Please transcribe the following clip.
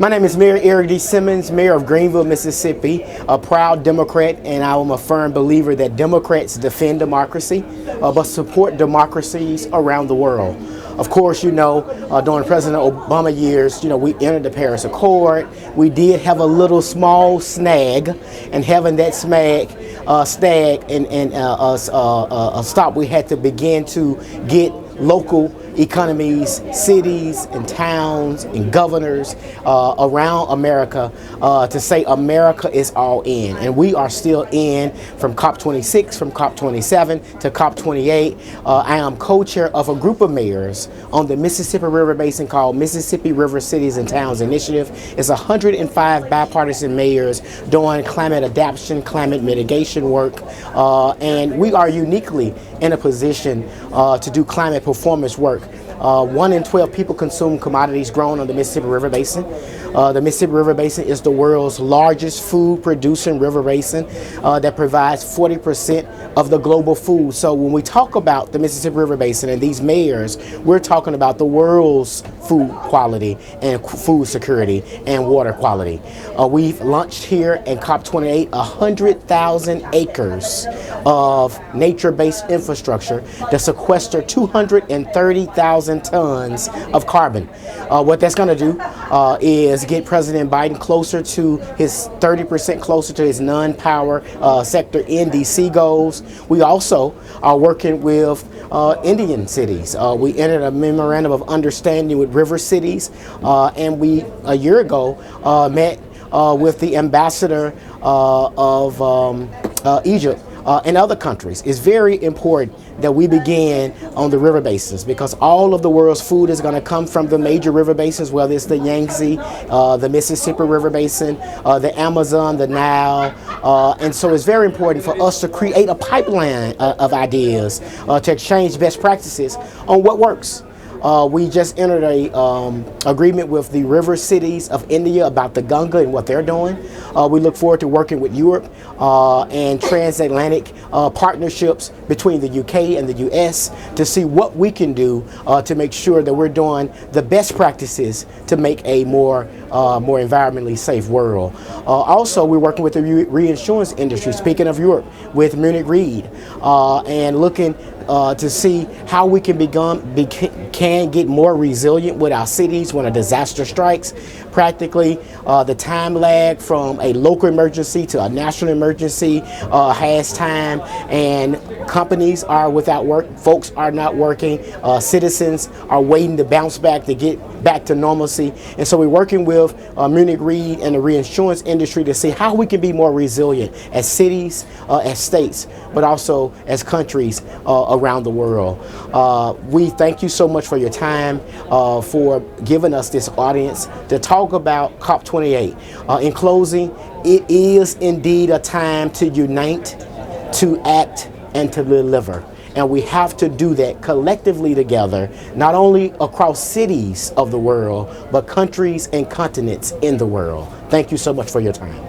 My name is Mayor Errick D. Simmons, Mayor of Greenville, Mississippi, a proud Democrat, and I am a firm believer that Democrats defend democracy, but support democracies around the world. Of course, during President Obama years, we entered the Paris Accord. We did have a little small snag, and having that stop, we had to begin to get local economies, cities and towns and governors around America to say America is all in. And we are still in from COP26, from COP27 to COP28. I am co-chair of a group of mayors on the Mississippi River Basin called Mississippi River Cities and Towns Initiative. It's 105 bipartisan mayors doing climate adaptation, climate mitigation work, and we are uniquely in a position to do climate performance work. 1 in 12 people consume commodities grown on the Mississippi River Basin. The Mississippi River Basin is the world's largest food producing river basin that provides 40% of the global food. So when we talk about the Mississippi River Basin and these mayors, we're talking about the world's food quality and food security and water quality. We've launched here in COP28 100,000 acres of nature-based infrastructure that sequester 230,000 tons of carbon. What that's going to do is get President Biden closer to his 30% closer to his non-power sector NDC goals. We also are working with Indian cities. We entered a memorandum of understanding with river cities, and we a year ago met with the ambassador of Egypt and other countries. It's very important that we begin on the river basins because all of the world's food is going to come from the major river basins, whether it's the Yangtze, the Mississippi River Basin, the Amazon, the Nile, and so it's very important for us to create a pipeline of ideas to exchange best practices on what works. We just entered a agreement with the river cities of India about the Ganga and what they're doing. We look forward to working with Europe and transatlantic partnerships between the UK and the US to see what we can do to make sure that we're doing the best practices to make a more environmentally safe world. Also, we're working with the reinsurance industry, speaking of Europe, with Munich Re, and looking to see how we can get more resilient with our cities when a disaster strikes. Practically, the time lag from a local emergency to a national emergency has time, and companies are without work, folks are not working, citizens are waiting to bounce back to get back to normalcy. And so we're working with Munich Re and the reinsurance industry to see how we can be more resilient as cities, as states, but also as countries around the world. We thank you so much for your time, for giving us this audience to talk about COP28. In closing, it is indeed a time to unite, to act, and to deliver. And we have to do that collectively together, not only across cities of the world, but countries and continents in the world. Thank you so much for your time.